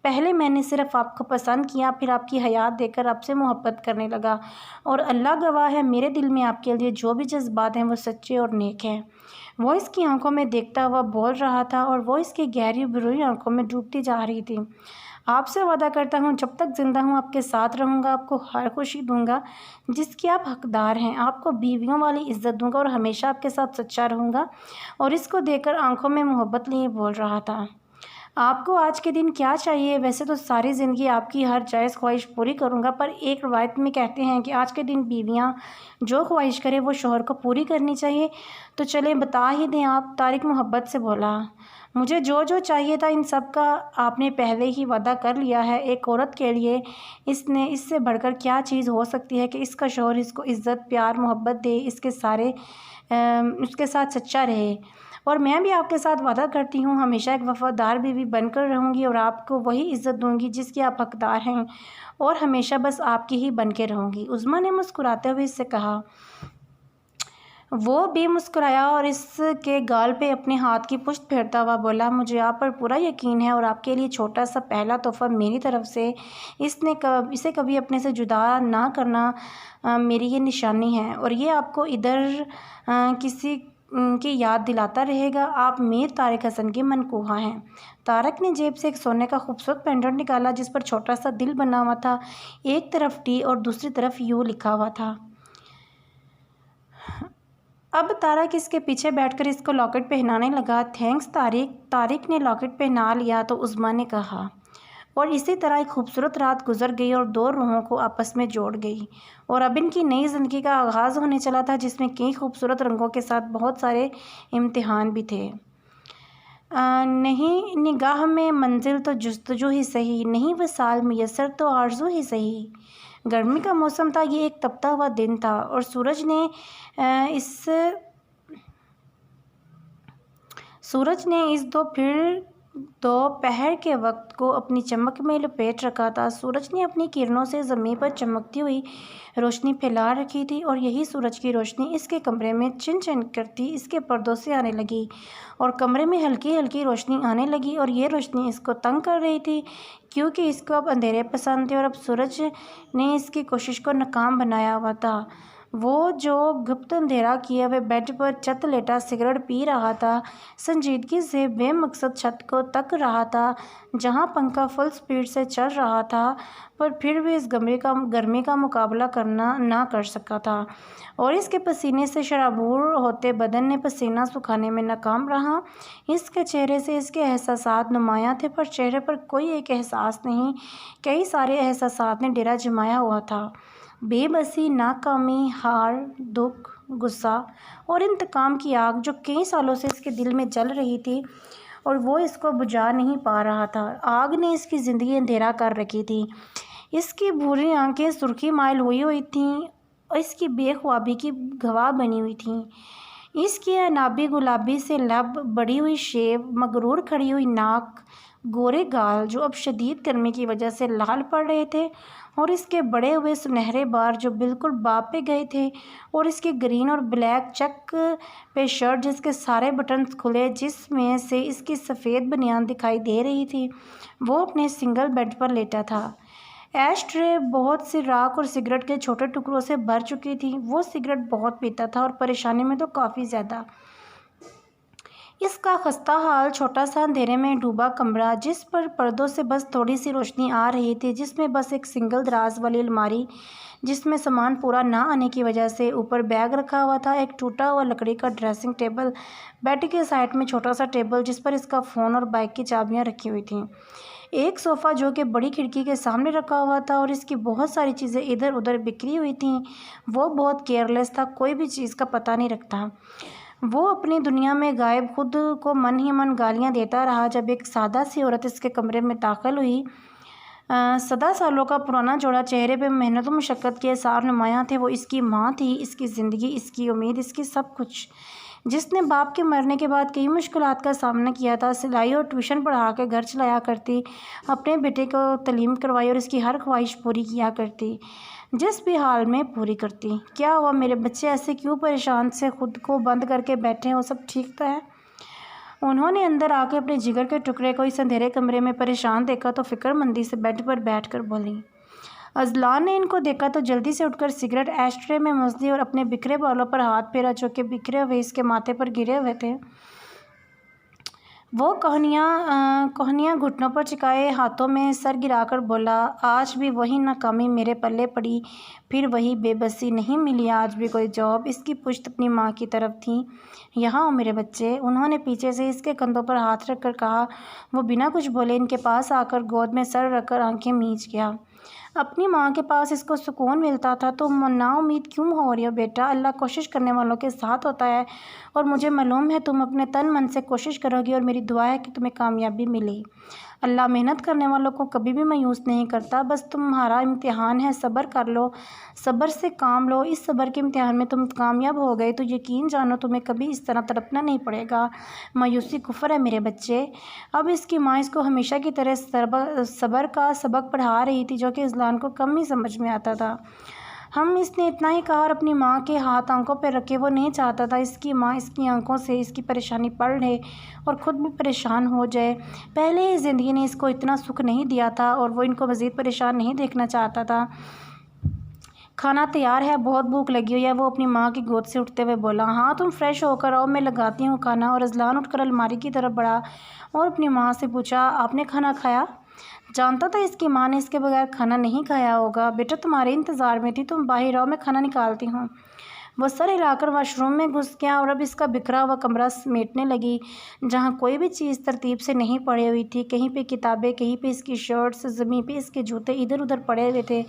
Speaker 1: پہلے میں نے صرف آپ کو پسند کیا، پھر آپ کی حیات دیکھ کر آپ سے محبت کرنے لگا، اور اللہ گواہ ہے میرے دل میں آپ کے لیے جو بھی جذبات ہیں وہ سچے اور نیک ہیں۔ وہ اس کی آنکھوں میں دیکھتا ہوا بول رہا تھا اور وہ اس کی گہری بروئی آنکھوں میں ڈوبتی جا رہی تھی۔ آپ سے وعدہ کرتا ہوں جب تک زندہ ہوں آپ کے ساتھ رہوں گا، آپ کو ہر خوشی دوں گا جس کی آپ حقدار ہیں، آپ کو بیویوں والی عزت دوں گا اور ہمیشہ آپ کے ساتھ سچا رہوں گا۔ اور اس کو دیکھ کر آنکھوں میں محبت لیے بول رہا تھا، آپ کو آج کے دن کیا چاہیے؟ ویسے تو ساری زندگی آپ کی ہر جائز خواہش پوری کروں گا، پر ایک روایت میں کہتے ہیں کہ آج کے دن بیویاں جو خواہش کرے وہ شوہر کو پوری کرنی چاہیے، تو چلیں بتا ہی دیں آپ۔ طارق محبت سے بولا، مجھے جو چاہیے تھا ان سب کا آپ نے پہلے ہی وعدہ کر لیا ہے۔ ایک عورت کے لیے اس سے بڑھ کر کیا چیز ہو سکتی ہے کہ اس کا شوہر اس کو عزت، پیار، محبت دے، اس کے ساتھ سچا رہے۔ اور میں بھی آپ کے ساتھ وعدہ کرتی ہوں ہمیشہ ایک وفادار بیوی بن کر رہوں گی اور آپ کو وہی عزت دوں گی جس کی آپ حقدار ہیں، اور ہمیشہ بس آپ کی ہی بن کے رہوں گی۔ عظمیٰ نے مسکراتے ہوئے اس سے کہا۔ وہ بھی مسکرایا اور اس کے گال پہ اپنے ہاتھ کی پشت پھیرتا ہوا بولا، مجھے آپ پر پورا یقین ہے اور آپ کے لیے چھوٹا سا پہلا تحفہ میری طرف سے اسے کبھی اپنے سے جدا نہ کرنا میری یہ نشانی ہے، اور یہ آپ کو ادھر کسی کی یاد دلاتا رہے گا۔ آپ میر طارق حسن کے منقوہ ہیں۔ طارق نے جیب سے ایک سونے کا خوبصورت پینڈنٹ نکالا جس پر چھوٹا سا دل بنا ہوا تھا، ایک طرف ٹی اور دوسری طرف یو لکھا ہوا تھا۔ اب طارق اس کے پیچھے بیٹھ کر اس کو لاکٹ پہنانے لگا۔ تھینکس طارق۔ طارق نے لاکٹ پہنا لیا تو عظمیٰ نے کہا، اور اسی طرح ایک خوبصورت رات گزر گئی اور دو روحوں کو آپس میں جوڑ گئی، اور اب ان کی نئی زندگی کا آغاز ہونے چلا تھا جس میں کئی خوبصورت رنگوں کے ساتھ بہت سارے امتحان بھی تھے۔ نہیں نگاہ میں منزل تو جستجو ہی سہی، نہیں وصال میسر تو آرزو ہی سہی۔ گرمی کا موسم تھا، یہ ایک تپتا ہوا دن تھا اور سورج نے اس دوپہر کے وقت کو اپنی چمک میں لپیٹ رکھا تھا۔ سورج نے اپنی کرنوں سے زمین پر چمکتی ہوئی روشنی پھیلا رکھی تھی، اور یہی سورج کی روشنی اس کے کمرے میں چن چن کرتی اس کے پردوں سے آنے لگی، اور کمرے میں ہلکی ہلکی روشنی آنے لگی، اور یہ روشنی اس کو تنگ کر رہی تھی کیونکہ اس کو اب اندھیرے پسند تھے، اور اب سورج نے اس کی کوشش کو ناکام بنایا ہوا تھا۔ وہ جو گپت اندھیرا کیے ہوئے بیڈ پر چت لیٹا سگریٹ پی رہا تھا، سنجیدگی سے بے مقصد چھت کو تک رہا تھا جہاں پنکھا فل سپیڈ سے چل رہا تھا، پر پھر بھی اس گرمی کا مقابلہ نہ کر سکا تھا، اور اس کے پسینے سے شرابور ہوتے بدن نے پسینہ سکھانے میں ناکام رہا۔ اس کے چہرے سے اس کے احساسات نمایاں تھے، پر چہرے پر کوئی ایک احساس نہیں، کئی سارے احساسات نے ڈیرا جمایا ہوا تھا، بے بسی، ناکامی، ہار، دکھ، غصہ اور انتقام کی آگ جو کئی سالوں سے اس کے دل میں جل رہی تھی اور وہ اس کو بجھا نہیں پا رہا تھا۔ آگ نے اس کی زندگی اندھیرا کر رکھی تھی، اس کی بھوری آنکھیں سرخی مائل ہوئی تھیں اور اس کی بے خوابی کی گواہ بنی ہوئی تھیں، اس کی عنابی گلابی سے لب، بڑی ہوئی شیو، مغرور کھڑی ہوئی ناک، گورے گال جو اب شدید گرمی کی وجہ سے لال پڑ رہے تھے، اور اس کے بڑے ہوئے سنہرے بال جو بالکل باب پہ گئے تھے، اور اس کی گرین اور بلیک چیک پہ شرٹ جس کے سارے بٹنز کھلے، جس میں سے اس کی سفید بنیان دکھائی دے رہی تھی۔ وہ اپنے سنگل بیڈ پر لیٹا تھا۔ ایش ٹرے بہت سی راکھ اور سگریٹ کے چھوٹے ٹکڑوں سے بھر چکی تھی۔ وہ سگریٹ بہت پیتا تھا اور پریشانی میں تو کافی زیادہ۔ اس کا خستہ حال چھوٹا سا اندھیرے میں ڈوبا کمرہ جس پر پردوں سے بس تھوڑی سی روشنی آ رہی تھی، جس میں بس ایک سنگل دراز والی الماری جس میں سامان پورا نہ آنے کی وجہ سے اوپر بیگ رکھا ہوا تھا، ایک ٹوٹا ہوا لکڑی کا ڈریسنگ ٹیبل، بیڈ کے سائڈ میں چھوٹا سا ٹیبل جس پر اس کا فون اور بائک کی چابیاں رکھی ہوئی تھیں، ایک صوفہ جو کہ بڑی کھڑکی کے سامنے رکھا ہوا تھا، اور اس کی بہت ساری چیزیں ادھر ادھر بکھری ہوئی تھیں۔ وہ بہت کیئرلیس تھا، کوئی بھی چیز کا پتہ نہیں رکھتا۔ وہ اپنی دنیا میں غائب، خود کو من ہی من گالیاں دیتا رہا جب ایک سادہ سی عورت اس کے کمرے میں داخل ہوئی۔ 10 سالوں کا پرانا جوڑا، چہرے پہ محنت و مشقت کے آثار نمایاں تھے۔ وہ اس کی ماں تھی، اس کی زندگی، اس کی امید، اس کی سب کچھ۔ جس نے باپ کے مرنے کے بعد کئی مشکلات کا سامنا کیا تھا، سلائی اور ٹیوشن پڑھا کے گھر چلایا کرتی، اپنے بیٹے کو تعلیم کروائی اور اس کی ہر خواہش پوری کیا کرتی، جس بھی حال میں پوری کرتی۔ کیا ہوا میرے بچے ایسے کیوں پریشان سے خود کو بند کر کے بیٹھے ہو؟ سب ٹھیک تو ہے؟ انہوں نے اندر آ کے اپنے جگر کے ٹکڑے کو اس اندھیرے کمرے میں پریشان دیکھا تو فکر مندی سے بیڈ پر بیٹھ کر بولی۔ اذلان نے ان کو دیکھا تو جلدی سے اٹھ کر سگریٹ ایش ٹرے میں مس دی اور اپنے بکھرے بالوں پر ہاتھ پھیرا جو کہ بکھرے ہوئے اس کے ماتھے پر گرے ہوئے تھے۔ وہ کوہنیاں گھٹنوں پر چکائے ہاتھوں میں سر گرا کر بولا، آج بھی وہی ناکامی میرے پلے پڑی، پھر وہی بے بسی، نہیں ملی آج بھی کوئی جاب۔ اس کی پشت اپنی ماں کی طرف تھی۔ یہاں ہو میرے بچے، انہوں نے پیچھے سے اس کے کندھوں پر ہاتھ رکھ کر کہا۔ وہ بنا کچھ بولے ان کے پاس آ کر گود میں سر رکھ کر آنکھیں میچ گیا۔ اپنی ماں کے پاس اس کو سکون ملتا تھا۔ تم نا امید کیوں ہو رہی ہو بیٹا؟ اللہ کوشش کرنے والوں کے ساتھ ہوتا ہے اور مجھے معلوم ہے تم اپنے تن من سے کوشش کرو گی اور میری دعا ہے کہ تمہیں کامیابی ملے۔ اللہ محنت کرنے والوں کو کبھی بھی مایوس نہیں کرتا۔ بس تمہارا امتحان ہے، صبر کر لو، صبر سے کام لو۔ اس صبر کے امتحان میں تم کامیاب ہو گئے تو یقین جانو تمہیں کبھی اس طرح تڑپنا نہیں پڑے گا۔ مایوسی کفر ہے میرے بچے۔ اب اس کی ماں اس کو ہمیشہ کی طرح صبر کا سبق پڑھا رہی تھی جو کہ اذلان کو کم ہی سمجھ میں آتا تھا۔ اس نے اتنا ہی کہا اور اپنی ماں کے ہاتھ آنکھوں پہ رکھے۔ وہ نہیں چاہتا تھا اس کی ماں اس کی آنکھوں سے اس کی پریشانی پڑھ لے اور خود بھی پریشان ہو جائے۔ پہلے ہی زندگی نے اس کو اتنا سکھ نہیں دیا تھا اور وہ ان کو مزید پریشان نہیں دیکھنا چاہتا تھا۔ کھانا تیار ہے، بہت بھوک لگی ہوئی ہے، وہ اپنی ماں کی گود سے اٹھتے ہوئے بولا۔ ہاں تم فریش ہو کر آؤ، میں لگاتی ہوں کھانا۔ اور اذلان اٹھ کر الماری کی طرف بڑھا اور اپنی ماں سے پوچھا، آپ نے کھانا کھایا؟ جانتا تھا اس کی ماں نے اس کے بغیر کھانا نہیں کھایا ہوگا۔ بیٹا تمہارے انتظار میں تھی، تم باہر آؤ، میں کھانا نکالتی ہوں۔ وہ سر ہلا کر واش روم میں گھس گیا اور اب اس کا بکھرا ہوا کمرہ سمیٹنے لگی جہاں کوئی بھی چیز ترتیب سے نہیں پڑی ہوئی تھی۔ کہیں پہ کتابیں، کہیں پہ اس کی شرٹس، زمین پہ اس کے جوتے ادھر ادھر پڑے ہوئے تھے،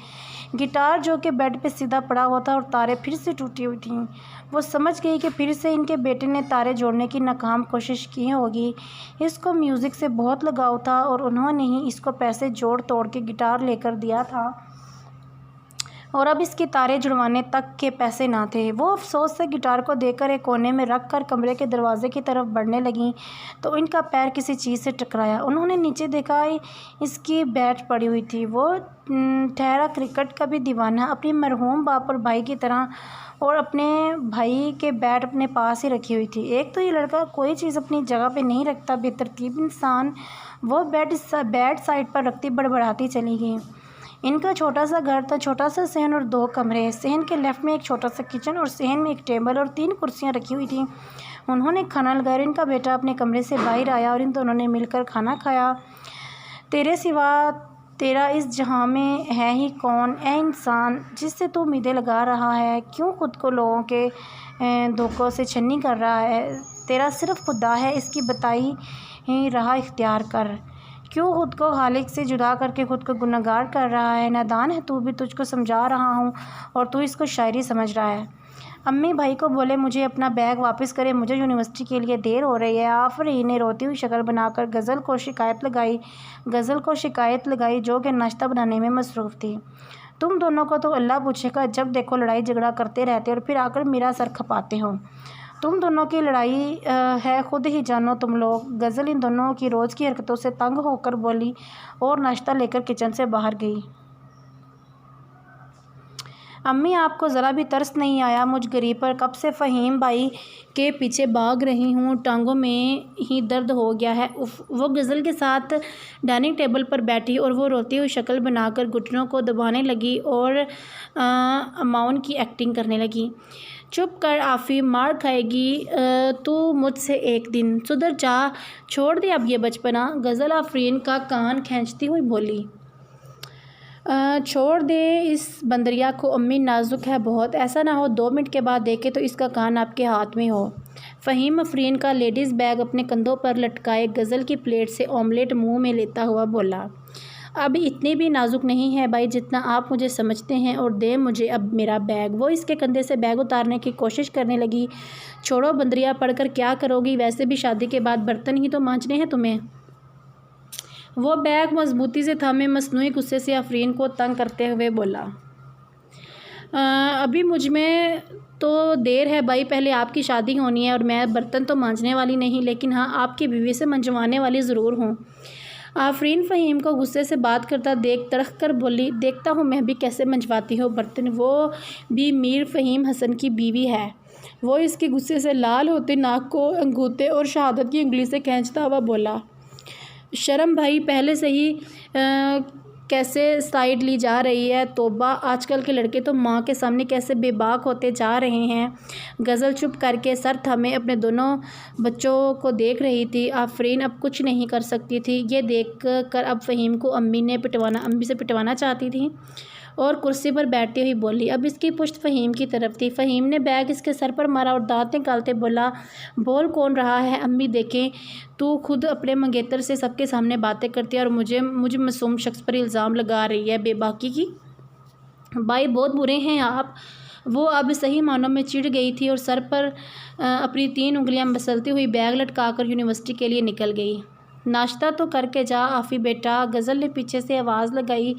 Speaker 1: گٹار جو کہ بیڈ پہ سیدھا پڑا ہوا تھا اور تاریں پھر سے ٹوٹی ہوئی تھیں۔ وہ سمجھ گئی کہ پھر سے ان کے بیٹے نے تاریں جوڑنے کی ناکام کوشش کی ہوگی۔ اس کو میوزک سے بہت لگاؤ تھا اور انہوں نے ہی اس کو پیسے جوڑ توڑ کے گٹار لے کر دیا تھا اور اب اس کی تاریں جڑوانے تک کے پیسے نہ تھے۔ وہ افسوس سے گٹار کو دے کر ایک کونے میں رکھ کر کمرے کے دروازے کی طرف بڑھنے لگیں تو ان کا پیر کسی چیز سے ٹکرایا۔ انہوں نے نیچے دیکھا، اس کی بیٹ پڑی ہوئی تھی۔ وہ ٹھہرا کرکٹ کا بھی دیوانہ، اپنی مرحوم باپ اور بھائی کی طرح، اور اپنے بھائی کے بیٹ اپنے پاس ہی رکھی ہوئی تھی۔ ایک تو یہ لڑکا کوئی چیز اپنی جگہ پہ نہیں رکھتا، بے ترتیب انسان۔ وہ بیٹ سائڈ پر رکھتی بڑبڑاتی چلی گئی۔ ان کا چھوٹا سا گھر تھا، چھوٹا سا صحن اور 2 کمرے۔ صحن کے لیفٹ میں ایک چھوٹا سا کچن اور صحن میں ایک ٹیبل اور 3 کرسیاں رکھی ہوئی تھیں۔ انہوں نے کھانا لگایا اور ان کا بیٹا اپنے کمرے سے باہر آیا اور ان دونوں نے مل کر کھانا کھایا۔ تیرے سوا تیرا اس جہاں میں ہے ہی کون، اے انسان، جس سے تو امیدیں لگا رہا ہے؟ کیوں خود کو لوگوں کے دھوکوں سے چھنی کر رہا ہے؟ تیرا صرف خدا ہے، اس کی بتائی راہ اختیار کر۔ کیوں خود کو خالق سے جدا کر کے خود کو گنہگار کر رہا ہے؟ نادان ہے تو بھی، تجھ کو سمجھا رہا ہوں اور تو اس کو شاعری سمجھ رہا ہے۔ امی بھائی کو بولے مجھے اپنا بیگ واپس کرے، مجھے یونیورسٹی کے لیے دیر ہو رہی ہے۔ آفرین نے روتی ہوئی شکل بنا کر غزل کو شکایت لگائی جو کہ ناشتہ بنانے میں مصروف تھی۔ تم دونوں کو تو اللہ پوچھے گا، جب دیکھو لڑائی جھگڑا کرتے رہتے اور پھر آ کر میرا سر کھپاتے ہو۔ تم دونوں کی لڑائی ہے، خود ہی جانو تم لوگ۔ غزل ان دونوں کی روز کی حرکتوں سے تنگ ہو کر بولی اور ناشتہ لے کر کچن سے باہر گئی۔ امی آپ کو ذرا بھی ترس نہیں آیا مجھ غریب پر؟ کب سے فہیم بھائی کے پیچھے بھاگ رہی ہوں، ٹانگوں میں ہی درد ہو گیا ہے۔ اف۔ وہ غزل کے ساتھ ڈائننگ ٹیبل پر بیٹھی اور وہ روتی ہوئی شکل بنا کر گھٹنوں کو دبانے لگی اور اماؤن کی ایکٹنگ کرنے لگی۔ چپ کر آفی، مار کھائے گی تو مجھ سے ایک دن۔ سدھر جا، چھوڑ دے اب یہ بچپنا۔ غزل آفرین کا کان کھینچتی ہوئی بولی۔ چھوڑ دے اس بندریا کو امی، نازک ہے بہت، ایسا نہ ہو 2 منٹ کے بعد دیکھے تو اس کا کان آپ کے ہاتھ میں ہو۔ فہیم آفرین کا لیڈیز بیگ اپنے کندھوں پر لٹکائے غزل کی پلیٹ سے آملیٹ منہ میں لیتا ہوا بولا۔ اب اتنی بھی نازک نہیں ہے بھائی جتنا آپ مجھے سمجھتے ہیں، اور دے مجھے اب میرا بیگ۔ وہ اس کے کندھے سے بیگ اتارنے کی کوشش کرنے لگی۔ چھوڑو بندریا، پڑھ کر کیا کرو گی؟ ویسے بھی شادی کے بعد برتن ہی تو مانجنے ہیں تمہیں۔ وہ بیگ مضبوطی سے تھامے مصنوعی غصے سے آفرین کو تنگ کرتے ہوئے بولا۔ ابھی مجھ میں تو دیر ہے بھائی، پہلے آپ کی شادی ہونی ہے، اور میں برتن تو مانجنے والی نہیں، لیکن ہاں آپ کی بیوی سے منجوانے والی ضرور ہوں۔ آفرین فہیم کو غصے سے بات کرتا دیکھ تڑخ کر بولی، دیکھتا ہوں میں بھی کیسے منجواتی ہوں برتن، وہ بھی میر فہیم حسن کی بیوی ہے۔ وہ اس کے غصے سے لال ہوتے ناک کو انگوٹھے اور شہادت کی انگلی سے کھینچتا ہوا بولا، شرم بھائی، پہلے سے ہی کیسے سائیڈ لی جا رہی ہے، توبہ، آج کل کے لڑکے تو ماں کے سامنے کیسے بے باک ہوتے جا رہے ہیں۔ غزل چپ کر کے سر تھامے اپنے دونوں بچوں کو دیکھ رہی تھی۔ آفرین اب کچھ نہیں کر سکتی تھی، یہ دیکھ کر اب فہیم کو امی سے پٹوانا چاہتی تھی، اور کرسی پر بیٹھتی ہوئی بولی۔ اب اس کی پشت فہیم کی طرف تھی۔ فہیم نے بیگ اس کے سر پر مارا اور دانت نکالتے بولا، بول کون رہا ہے؟ امی دیکھیں، تو خود اپنے منگیتر سے سب کے سامنے باتیں کرتی ہے اور مجھے معصوم شخص پر الزام لگا رہی ہے بے باکی کی۔ بھائی بہت برے ہیں آپ۔ وہ اب صحیح معنوں میں چڑ گئی تھی اور سر پر اپنی 3 انگلیاں مسلتی ہوئی بیگ لٹکا کر یونیورسٹی کے لیے نکل گئی۔ ناشتہ تو کر کے جا آفی بیٹا، غزل نے پیچھے سے آواز لگائی۔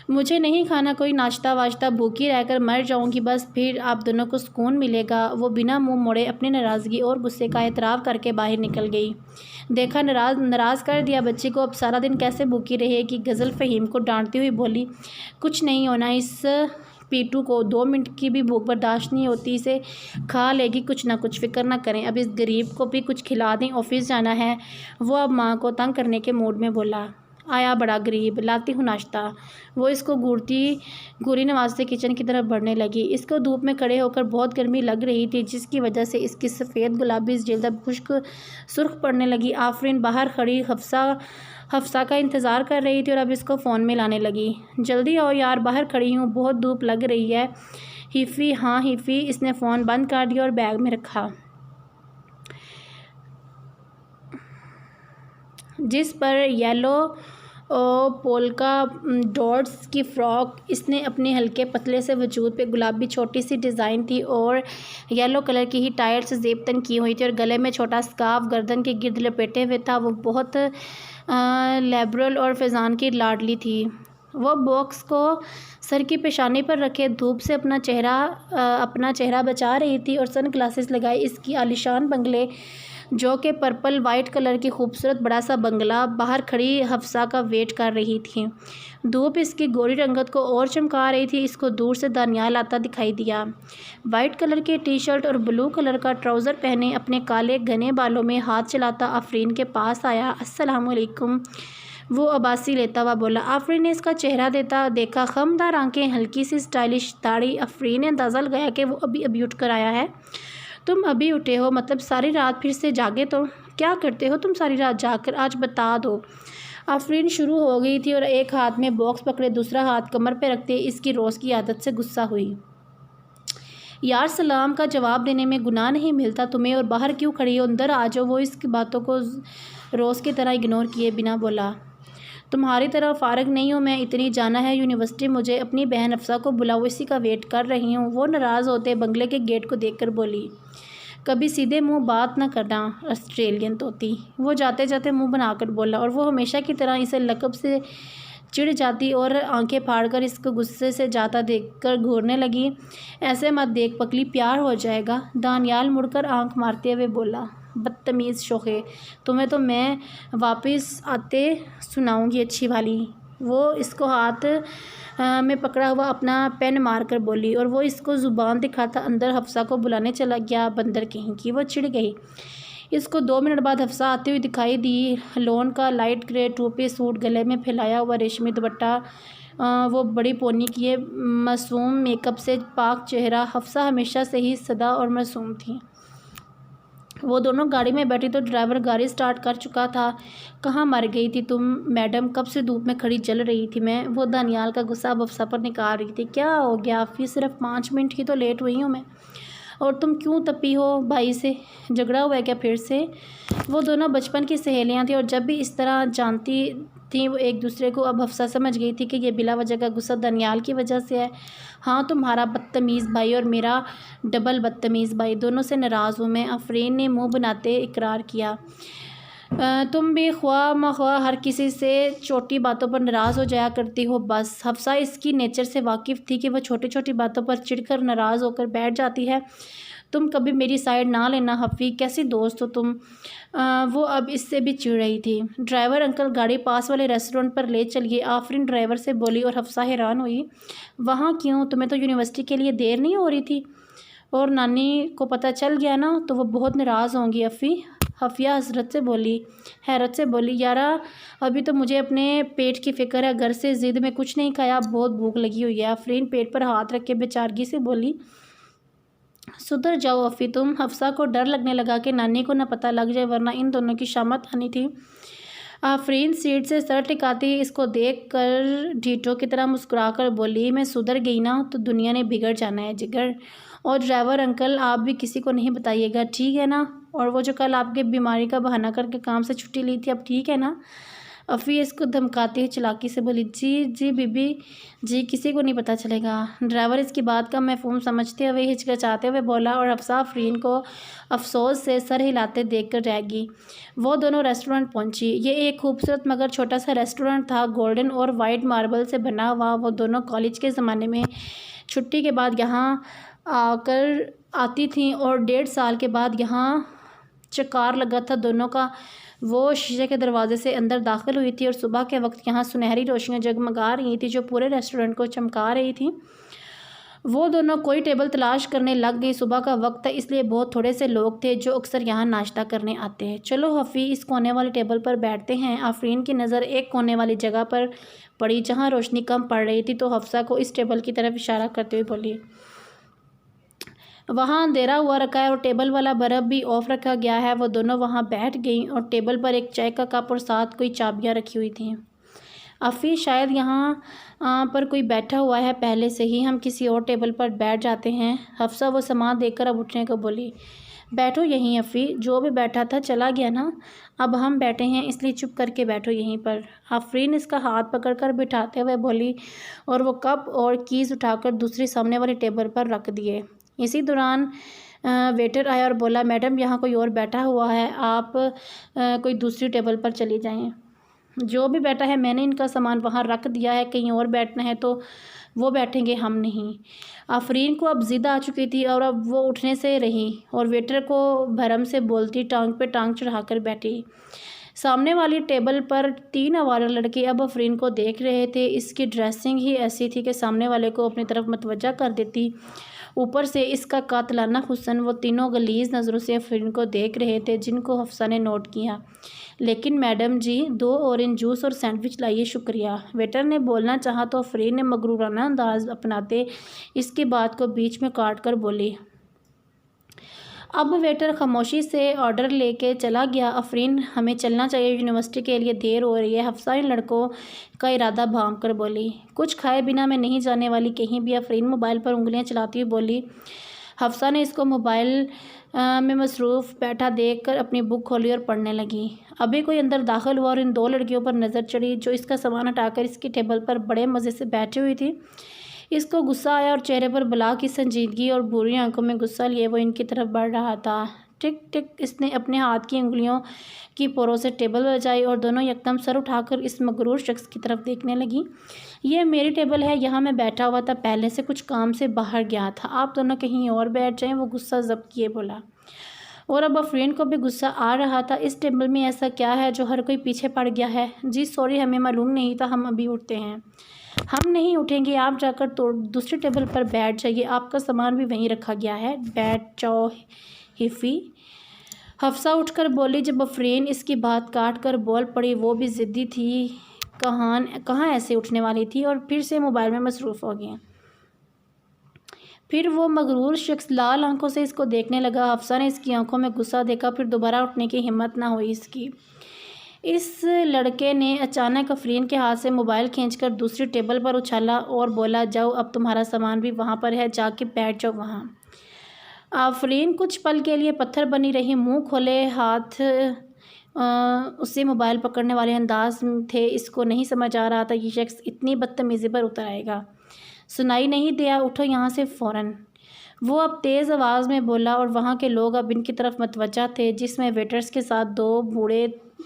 Speaker 1: مجھے نہیں کھانا کوئی ناشتہ واشتہ، بھوکی رہ کر مر جاؤں گی بس، پھر آپ دونوں کو سکون ملے گا۔ وہ بنا منہ موڑے اپنی ناراضگی اور غصے کا اعتراف کر کے باہر نکل گئی۔ دیکھا، ناراض کر دیا بچی کو، اب سارا دن کیسے بھوکی رہے گی؟ غزل فہیم کو ڈانٹتی ہوئی بولی، کچھ نہیں ہونا اس پیٹو کو، 2 منٹ کی بھی بھوک برداشت نہیں ہوتی، اسے کھا لے گی کچھ نہ کچھ، فکر نہ کریں، اب اس غریب کو بھی کچھ کھلا دیں، آفس جانا ہے۔ وہ اب ماں کو تنگ کرنے کے موڈ میں بولا، آیا بڑا غریب، لاتی ہوں ناشتہ۔ وہ اس کو گوری نوازتے کچن کی طرف بڑھنے لگی۔ اس کو دھوپ میں کھڑے ہو کر بہت گرمی لگ رہی تھی، جس کی وجہ سے اس کی سفید گلابی جلد اب خشک سرخ پڑنے لگی۔ آفرین باہر کھڑی حفصہ کا انتظار کر رہی تھی اور اب اس کو فون میں لانے لگی، جلدی آؤ یار، باہر کھڑی ہوں، بہت دھوپ لگ رہی ہے۔ حیفی، ہاں حیفی۔ اس نے فون بند کر دیا اور بیگ میں رکھا، جس پر یلو پولکا ڈاٹس کی فراک اس نے اپنے ہلکے پتلے سے وجود پہ گلابی چھوٹی سی ڈیزائن تھی اور یلو کلر کی ہی ٹائٹ سے زیب تن کی ہوئی تھی، اور گلے میں چھوٹا سکارف گردن کے گرد لپیٹے ہوئے تھا۔ وہ بہت لیبرل اور فیضان کی لاڈلی تھی۔ وہ باکس کو سر کی پیشانی پر رکھے دھوپ سے اپنا چہرہ بچا رہی تھی اور سن گلاسز لگائے اس کی عالیشان بنگلے، جو کہ پرپل وائٹ کلر کی خوبصورت بڑا سا بنگلہ، باہر کھڑی حفصہ کا ویٹ کر رہی تھی۔ دھوپ اس کی گوری رنگت کو اور چمکا رہی تھی۔ اس کو دور سے دانیال آتا دکھائی دیا، وائٹ کلر کی ٹی شرٹ اور بلو کلر کا ٹراؤزر پہنے، اپنے کالے گھنے بالوں میں ہاتھ چلاتا آفرین کے پاس آیا۔ السلام علیکم، وہ عباسی لیتا ہوا بولا۔ آفرین نے اس کا چہرہ دیکھا، خمدار آنکھیں، ہلکی سی اسٹائلش داڑھی۔ آفرین نے اندازہ لگایا کہ وہ ابھی اٹھ کر آیا ہے۔ تم ابھی اٹھے ہو؟ مطلب ساری رات پھر سے جاگے؟ تو کیا کرتے ہو تم ساری رات جاگ کر؟ آج بتا دو۔ آفرین شروع ہو گئی تھی اور ایک ہاتھ میں باکس پکڑے دوسرا ہاتھ کمر پہ رکھتے اس کی روز کی عادت سے غصہ ہوئی۔ یار سلام کا جواب دینے میں گناہ نہیں ملتا تمہیں، اور باہر کیوں کھڑی ہو؟ اندر آ جاؤ۔ وہ اس کی باتوں کو روز کی طرح اگنور کیے بنا بولا، تمہاری طرح فارغ نہیں ہوں میں، اتنی جانا ہے یونیورسٹی مجھے، اپنی بہن حفصہ کو بلاؤ، اسی کا ویٹ کر رہی ہوں۔ وہ ناراض ہوتے بنگلے کے گیٹ کو دیکھ کر بولی، کبھی سیدھے منہ بات نہ کرنا آسٹریلین طوطی۔ وہ جاتے جاتے منہ بنا کر بولا، اور وہ ہمیشہ کی طرح اسے لقب سے چڑ جاتی اور آنکھیں پھاڑ کر اس کو غصے سے جاتا دیکھ کر گھورنے لگی، ایسے مت دیکھ پگلی، پیار ہو جائے گا۔ دانیال مڑ کر آنکھ مارتے ہوئے بولا، بدتمیز شوخے، تمہیں تو میں واپس آتے سناؤں گی اچھی والی۔ وہ اس کو ہاتھ میں پکڑا ہوا اپنا پین مار کر بولی، اور وہ اس کو زبان دکھاتا اندر حفصہ کو بلانے چلا گیا، بندر کہیں کی۔ وہ چڑ گئی۔ اس کو 2 منٹ بعد حفصہ آتی ہوئی دکھائی دی، لون کا لائٹ گرے 2 پیس سوٹ، گلے میں پھیلایا ہوا ریشمی دوپٹہ، وہ بڑی پونی کیے معصوم میک اپ سے پاک چہرہ۔ حفصہ ہمیشہ سے ہی سادہ اور معصوم تھی۔ وہ دونوں گاڑی میں بیٹھی تو ڈرائیور گاڑی سٹارٹ کر چکا تھا۔ کہاں مر گئی تھی تم میڈم؟ کب سے دھوپ میں کھڑی جل رہی تھی میں؟ وہ دانیال کا غصہ اب حفصہ پر نکال رہی تھی۔ کیا ہو گیا آفی، صرف 5 منٹ ہی تو لیٹ ہوئی ہوں میں، اور تم کیوں تپی ہو؟ بھائی سے جھگڑا ہوا ہے کیا پھر سے؟ وہ دونوں بچپن کی سہیلیاں تھیں اور جب بھی اس طرح جانتی تھیں وہ ایک دوسرے کو۔ اب حفصہ سمجھ گئی تھی کہ یہ بلا وجہ کا غصہ دانیال کی وجہ سے ہے۔ ہاں، تمہارا بدتمیز بھائی اور میرا ڈبل بدتمیز بھائی، دونوں سے ناراض ہوں میں، آفرین نے منہ بناتے اقرار کیا۔ تم بھی خواہ مخواہ ہر کسی سے چھوٹی باتوں پر ناراض ہو جایا کرتی ہو بس۔ حفصہ اس کی نیچر سے واقف تھی کہ وہ چھوٹی چھوٹی باتوں پر چڑھ کر ناراض ہو کر بیٹھ جاتی ہے۔ تم کبھی میری سائیڈ نہ لینا حفی، کیسی دوست ہو تم۔ وہ اب اس سے بھی چڑھ رہی تھی۔ ڈرائیور انکل گاڑی پاس والے ریسٹورنٹ پر لے چلیے، آفرین ڈرائیور سے بولی اور حفصہ حیران ہوئی، وہاں کیوں؟ تمہیں تو یونیورسٹی کے لیے دیر نہیں ہو رہی تھی؟ اور نانی کو پتہ چل گیا نا تو وہ بہت ناراض ہوں گی حفی۔ حفیہ حیرت سے بولی، یارا ابھی تو مجھے اپنے پیٹ کی فکر ہے، گھر سے ضد میں کچھ نہیں کھایا، بہت بھوک لگی ہوئی ہے۔ آفرین پیٹ پر ہاتھ رکھ کے بیچارگی سے بولی، سدھر جاؤ حفی تم۔ حفصہ کو ڈر لگنے لگا کہ نانی کو نہ پتہ لگ جائے ورنہ ان دونوں کی شامت آنی تھی۔ آفرین سیٹ سے سر ٹکاتی اس کو دیکھ کر ڈھیٹوں کی طرح مسکرا کر بولی، میں سدھر گئی نا تو دنیا نے بگڑ جانا ہے جگر۔ اور ڈرائیور انکل آپ بھی کسی کو نہیں بتائیے گا، ٹھیک ہے نا؟ اور وہ جو کل آپ کے بیماری کا بہانہ کر کے کام سے چھٹی لی تھی اب ٹھیک ہے نا؟ افی اس کو دھمکاتی ہے چلاکی سے بولی، جی بی بی جی، کسی کو نہیں پتہ چلے گا۔ ڈرائیور اس کی بات کا مفہوم سمجھتے ہوئے ہچکچاتے ہوئے بولا اور حفصہ آفرین کو افسوس سے سر ہلاتے دیکھ کر رہ گئی۔ وہ دونوں ریسٹورنٹ پہنچی۔ یہ ایک خوبصورت مگر چھوٹا سا ریسٹورنٹ تھا، گولڈن اور وائٹ ماربل سے بنا ہوا۔ وہ دونوں کالج کے زمانے میں چھٹی کے بعد یہاں آتی تھیں اور 1.5 سال کے بعد یہاں چکار لگا تھا دونوں کا۔ وہ شیشے کے دروازے سے اندر داخل ہوئی تھی اور صبح کے وقت یہاں سنہری روشنیاں جگمگا رہی تھیں جو پورے ریسٹورنٹ کو چمکا رہی تھیں۔ وہ دونوں کوئی ٹیبل تلاش کرنے لگ گئی۔ صبح کا وقت تھا اس لیے بہت تھوڑے سے لوگ تھے جو اکثر یہاں ناشتہ کرنے آتے ہیں۔ چلو حفی اس کونے والے ٹیبل پر بیٹھتے ہیں۔ آفرین کی نظر ایک کونے والی جگہ پر پڑی جہاں روشنی کم پڑ رہی تھی تو حفصہ کو اس ٹیبل کی طرف اشارہ کرتے ہوئے بولی، وہاں اندھیرا ہوا رکھا ہے اور ٹیبل والا بلب بھی آف رکھا گیا ہے۔ وہ دونوں وہاں بیٹھ گئیں اور ٹیبل پر ایک چائے کا کپ اور ساتھ کوئی چابیاں رکھی ہوئی تھیں۔ افی شاید یہاں پر کوئی بیٹھا ہوا ہے پہلے سے ہی، ہم کسی اور ٹیبل پر بیٹھ جاتے ہیں۔ حفصہ وہ سامان دیکھ کر اب اٹھنے کو بولی، بیٹھو یہیں افی، جو بھی بیٹھا تھا چلا گیا نا، اب ہم بیٹھے ہیں اس لیے چپ کر کے بیٹھو یہیں پر۔ آفرین اس کا ہاتھ پکڑ کر بٹھاتے ہوئے بولی اور وہ کپ اور کیز اٹھا کر دوسری سامنے والے ٹیبل پر رکھ دیے۔ اسی دوران ویٹر آیا اور بولا، میڈم یہاں کوئی اور بیٹھا ہوا ہے، آپ کوئی دوسری ٹیبل پر چلی جائیں۔ جو بھی بیٹھا ہے میں نے ان کا سامان وہاں رکھ دیا ہے، کہیں اور بیٹھنا ہے تو وہ بیٹھیں گے، ہم نہیں۔ آفرین کو اب ضد آ چکی تھی اور اب وہ اٹھنے سے رہی اور ویٹر کو بھرم سے بولتی ٹانگ پہ ٹانگ چڑھا کر بیٹھی۔ سامنے والی ٹیبل پر 3 آوارہ لڑکے اب آفرین کو دیکھ رہے تھے۔ اس کی ڈریسنگ ہی ایسی تھی کہ سامنے والے کو اپنی طرف متوجہ کر دیتی، اوپر سے اس کا قاتلانہ حسن۔ وہ تینوں غلیظ نظروں سے آفرین کو دیکھ رہے تھے جن کو حفصہ نے نوٹ کیا۔ لیکن میڈم جی 2 اورنج جوس اور سینڈوچ لائیے، شکریہ۔ ویٹر نے بولنا چاہا تو آفرین نے مغرورانہ انداز اپناتے اس کی بات کو بیچ میں کاٹ کر بولی۔ اب ویٹر خاموشی سے آرڈر لے کے چلا گیا۔ آفرین ہمیں چلنا چاہیے، یونیورسٹی کے لیے دیر ہو رہی ہے، حفصہ ان لڑکوں کا ارادہ بھانپ کر بولی۔ کچھ کھائے بنا میں نہیں جانے والی کہیں بھی، آفرین موبائل پر انگلیاں چلاتی ہوئی بولی۔ حفصہ نے اس کو موبائل میں مصروف بیٹھا دیکھ کر اپنی بک کھولی اور پڑھنے لگی۔ ابھی کوئی اندر داخل ہوا اور ان 2 لڑکیوں پر نظر چڑھی جو اس کا سامان ہٹا کر اس کی ٹیبل پر بڑے مزے سے بیٹھی ہوئی تھی۔ اس کو غصہ آیا اور چہرے پر بلا کی سنجیدگی اور بھوری آنکھوں میں غصہ لیے وہ ان کی طرف بڑھ رہا تھا۔ ٹک ٹک اس نے اپنے ہاتھ کی انگلیوں کی پوروں سے ٹیبل بجائی اور دونوں یکدم سر اٹھا کر اس مغرور شخص کی طرف دیکھنے لگیں۔ یہ میری ٹیبل ہے، یہاں میں بیٹھا ہوا تھا پہلے سے، کچھ کام سے باہر گیا تھا، آپ دونوں کہیں اور بیٹھ جائیں۔ وہ غصہ ضبط کیے بولا اور اب آفرین کو بھی غصہ آ رہا تھا، اس ٹیبل میں ایسا کیا ہے جو ہر کوئی پیچھے پڑ گیا ہے؟ جی سوری، ہمیں معلوم نہیں تھا، ہم ابھی اٹھتے ہیں۔ ہم نہیں اٹھیں گے، آپ جا کر دوسری ٹیبل پر بیٹھ جائیے، آپ کا سامان بھی وہیں رکھا گیا ہے، بیٹھ جاؤ حفی۔ حفصہ اٹھ کر بولی۔ جب آفرین اس کی بات کاٹ کر بول پڑی، وہ بھی ضدی تھی، کہاں ایسے اٹھنے والی تھی اور پھر سے موبائل میں مصروف ہو گئی۔ پھر وہ مغرور شخص لال آنکھوں سے اس کو دیکھنے لگا۔ حفصہ نے اس کی آنکھوں میں غصہ دیکھا، پھر دوبارہ اٹھنے کی ہمت نہ ہوئی اس کی۔ اس لڑکے نے اچانک آفرین کے ہاتھ سے موبائل کھینچ کر دوسری ٹیبل پر اچھالا اور بولا، جاؤ اب تمہارا سامان بھی وہاں پر ہے، جا کے بیٹھ جاؤ وہاں۔ آفرین کچھ پل کے لیے پتھر بنی رہی، منہ کھولے ہاتھ اسے موبائل پکڑنے والے انداز تھے۔ اس کو نہیں سمجھ آ رہا تھا یہ شخص اتنی بدتمیزی پر اتر آئے گا۔ سنائی نہیں دیا، اٹھو یہاں سے فوراً، وہ اب تیز آواز میں بولا اور وہاں کے لوگ اب ان کی طرف متوجہ تھے جس میں ویٹرز کے ساتھ 2 بوڑھے